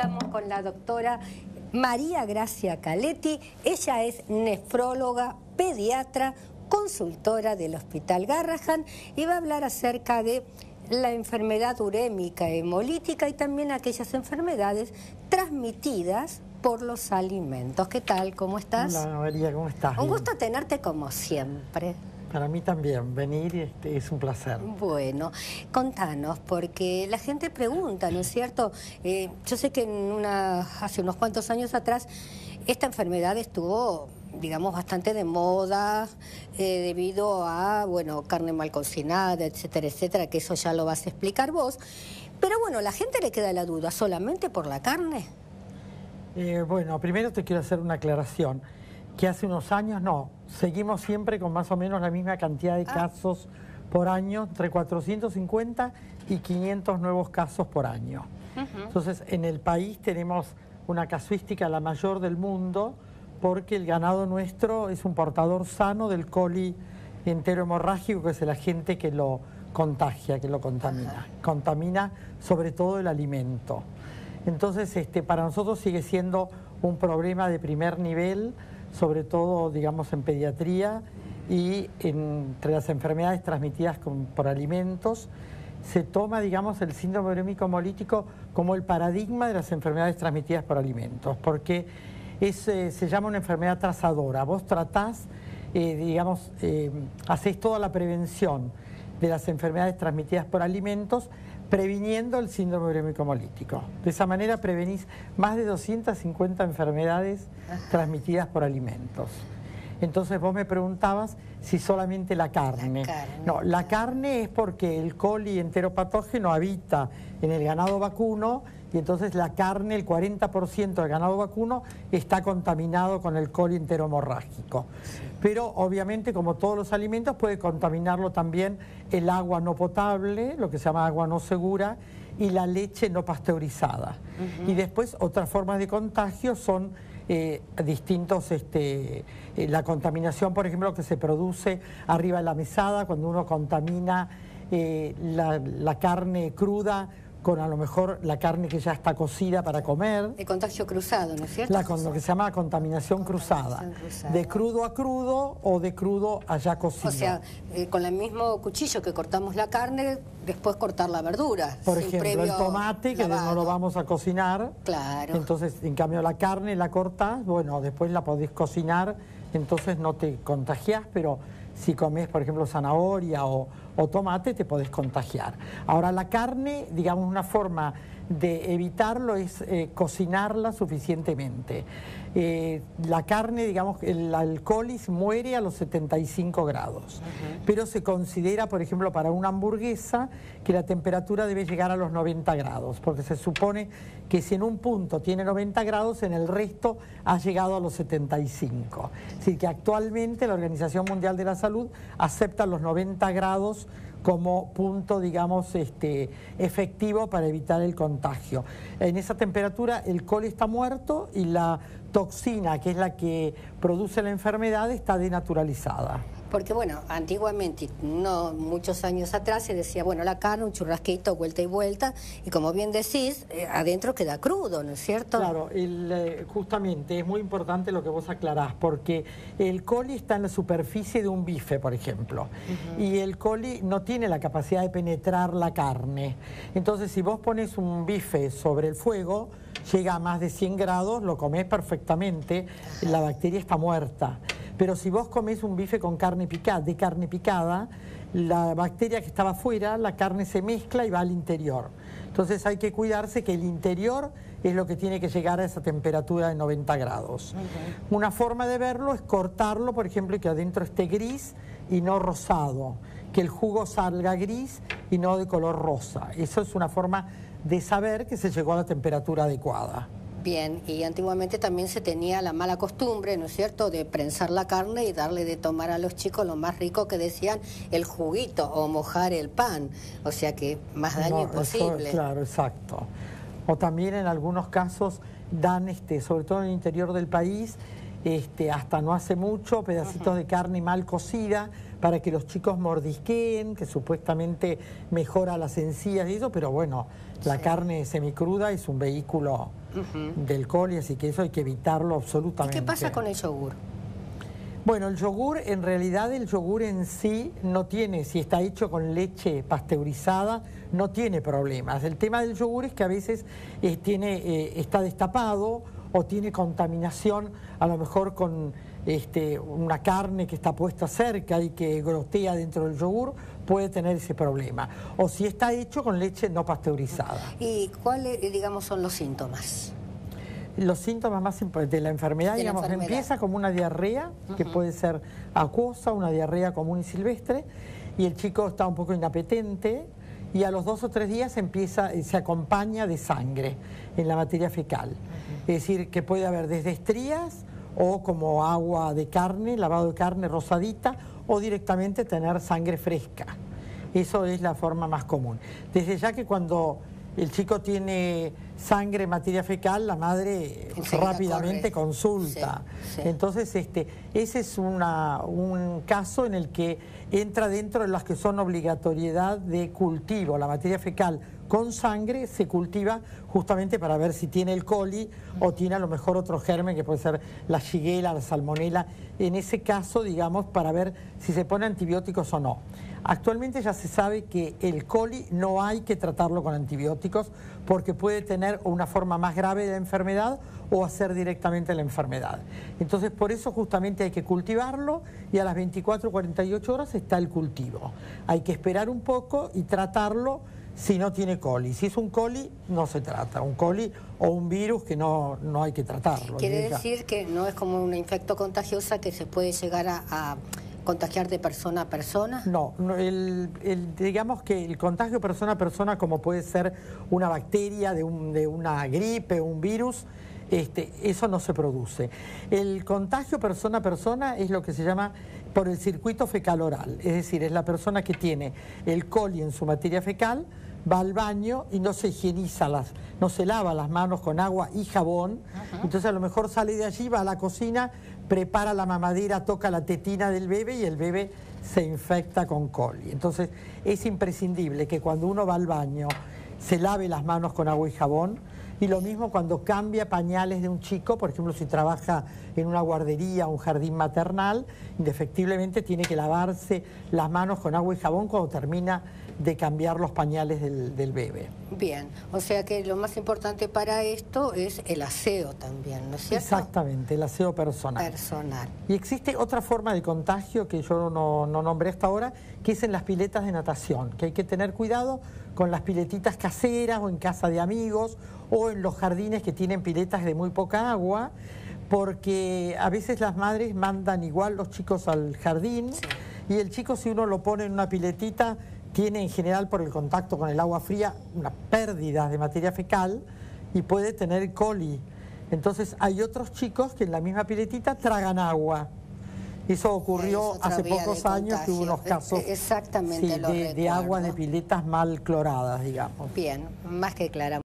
estamos con la doctora María Gracia Caletti. Ella es nefróloga, pediatra, consultora del Hospital Garrahan y va a hablar acerca de la enfermedad urémica hemolítica y también aquellas enfermedades transmitidas por los alimentos. ¿Qué tal? ¿Cómo estás? Hola María, ¿cómo estás? Un gusto tenerte como siempre. Para mí también, venir es un placer. Bueno, contanos, porque la gente pregunta, ¿no es cierto? Yo sé que hace unos cuantos años atrás esta enfermedad estuvo, digamos, bastante de moda debido a, bueno, carne mal cocinada, etcétera, etcétera, que eso ya lo vas a explicar vos. Pero bueno, a la gente le queda la duda, ¿solamente por la carne? Bueno, primero te quiero hacer una aclaración, que hace unos años no, seguimos siempre con más o menos la misma cantidad de casos por año, entre 450 y 500 nuevos casos por año. Entonces, en el país tenemos una casuística la mayor del mundo porque el ganado nuestro es un portador sano del coli enterohemorrágico, que es el agente que lo contagia, que lo contamina. Contamina sobre todo el alimento. Entonces, para nosotros sigue siendo un problema de primer nivel, sobre todo, digamos, en pediatría y entre las enfermedades transmitidas por alimentos. Se toma, digamos, el síndrome urémico hemolítico como el paradigma de las enfermedades transmitidas por alimentos, porque se llama una enfermedad trazadora. Vos tratás, digamos, hacéis toda la prevención de las enfermedades transmitidas por alimentos, previniendo el síndrome urémico hemolítico. De esa manera prevenís más de 250 enfermedades transmitidas por alimentos. Entonces vos me preguntabas si solamente la carne. No, la carne es porque el coli enteropatógeno habita en el ganado vacuno y entonces la carne, el 40% del ganado vacuno está contaminado con el coli enterohemorrágico. Pero obviamente, como todos los alimentos, puede contaminarlo también el agua no potable, lo que se llama agua no segura, y la leche no pasteurizada. Y después otras formas de contagio son distintos, la contaminación, por ejemplo, que se produce arriba de la mesada cuando uno contamina la carne cruda con a lo mejor la carne que ya está cocida para comer. De contagio cruzado, ¿no es cierto? Lo que se llama contaminación cruzada. De crudo a crudo o de crudo a ya cocido. O sea, con el mismo cuchillo que cortamos la carne, después cortar la verdura. Por ejemplo, el tomate, que no lo vamos a cocinar. Claro. Entonces, en cambio, la carne la cortás, bueno, después la podés cocinar, entonces no te contagiás, pero si comes, por ejemplo, zanahoria o tomate, te podés contagiar. Ahora, la carne, digamos, una forma de evitarlo es cocinarla suficientemente. La carne, digamos, el colis muere a los 75 grados, pero se considera, por ejemplo, para una hamburguesa, que la temperatura debe llegar a los 90 grados, porque se supone que si en un punto tiene 90 grados, en el resto ha llegado a los 75. Es decir, que actualmente la Organización Mundial de la Salud acepta los 90 grados como punto, digamos, efectivo para evitar el contagio. En esa temperatura el coli está muerto y la toxina, que es la que produce la enfermedad, está denaturalizada. Porque bueno, antiguamente, no muchos años atrás, se decía, bueno, la carne, un churrasquito, vuelta y vuelta, y como bien decís, adentro queda crudo, ¿no es cierto? Claro, justamente es muy importante lo que vos aclarás, porque el coli está en la superficie de un bife, por ejemplo, y el coli no tiene la capacidad de penetrar la carne. Entonces, si vos pones un bife sobre el fuego, llega a más de 100 grados, lo comés perfectamente, la bacteria está muerta. Pero si vos comés un bife con carne picada, la bacteria que estaba afuera, la carne se mezcla y va al interior. Entonces hay que cuidarse que el interior es lo que tiene que llegar a esa temperatura de 90 grados. Una forma de verlo es cortarlo, por ejemplo, y que adentro esté gris y no rosado, que el jugo salga gris y no de color rosa. Eso es una forma de saber que se llegó a la temperatura adecuada. Bien, y antiguamente también se tenía la mala costumbre, ¿no es cierto?, de prensar la carne y darle de tomar a los chicos lo más rico que decían, el juguito o mojar el pan, o sea que más daño imposible. Claro, exacto. O también en algunos casos dan, sobre todo en el interior del país, hasta no hace mucho, pedacitos de carne mal cocida para que los chicos mordisqueen, que supuestamente mejora las encías y eso, pero bueno, la carne semicruda es un vehículo del coli, así que eso hay que evitarlo absolutamente. ¿Y qué pasa con el yogur? Bueno, el yogur, en realidad el yogur en sí no tiene, si está hecho con leche pasteurizada, no tiene problemas. El tema del yogur es que a veces está destapado o tiene contaminación, a lo mejor con una carne que está puesta cerca y que grotea dentro del yogur, puede tener ese problema. O si está hecho con leche no pasteurizada. ¿Y cuáles, digamos, son los síntomas? Los síntomas más importantes de la enfermedad, digamos, empieza como una diarrea, que puede ser acuosa, una diarrea común y silvestre, y el chico está un poco inapetente, y a los 2 o 3 días se acompaña de sangre en la materia fecal. Es decir, que puede haber desde estrías o como agua de carne, lavado de carne rosadita, o directamente tener sangre fresca. Eso es la forma más común. Desde ya que cuando el chico tiene sangre, materia fecal, la madre rápidamente consulta. Sí. Entonces, ese es un caso en el que entra dentro de las que son obligatoriedad de cultivo. La materia fecal con sangre se cultiva justamente para ver si tiene el coli o tiene a lo mejor otro germen que puede ser la shigella, la salmonela. En ese caso, digamos, para ver si se pone antibióticos o no. Actualmente ya se sabe que el coli no hay que tratarlo con antibióticos porque puede tener una forma más grave de la enfermedad o hacer directamente la enfermedad. Entonces, por eso justamente hay que cultivarlo y a las 24 o 48 horas está el cultivo. Hay que esperar un poco y tratarlo si no tiene coli. Si es un coli, no se trata. Un coli o un virus que no hay que tratarlo. Quiere decir que no es como una infecto contagiosa que se puede llegar a contagiar de persona a persona. No, digamos que el contagio persona a persona, como puede ser una bacteria de una gripe, un virus, eso no se produce. El contagio persona a persona es lo que se llama por el circuito fecal oral, es decir, es la persona que tiene el coli en su materia fecal, va al baño y no se higieniza, no se lava las manos con agua y jabón, entonces a lo mejor sale de allí, va a la cocina, prepara la mamadera, toca la tetina del bebé y el bebé se infecta con coli. Entonces es imprescindible que cuando uno va al baño se lave las manos con agua y jabón, y lo mismo cuando cambia pañales de un chico, por ejemplo, si trabaja en una guardería o un jardín maternal, indefectiblemente tiene que lavarse las manos con agua y jabón cuando termina de cambiar los pañales del bebé. Bien, o sea que lo más importante para esto es el aseo también, ¿no es cierto? Exactamente, el aseo personal. Y existe otra forma de contagio que yo no nombré hasta ahora, que es en las piletas de natación, que hay que tener cuidado con las piletitas caseras o en casa de amigos o en los jardines que tienen piletas de muy poca agua, porque a veces las madres mandan igual los chicos al jardín y el chico, si uno lo pone en una piletita, tiene en general por el contacto con el agua fría una pérdida de materia fecal y puede tener coli. Entonces hay otros chicos que en la misma piletita tragan agua. Eso ocurrió hace pocos años, que hubo unos casos de aguas de piletas mal cloradas, digamos. Bien, más que clara.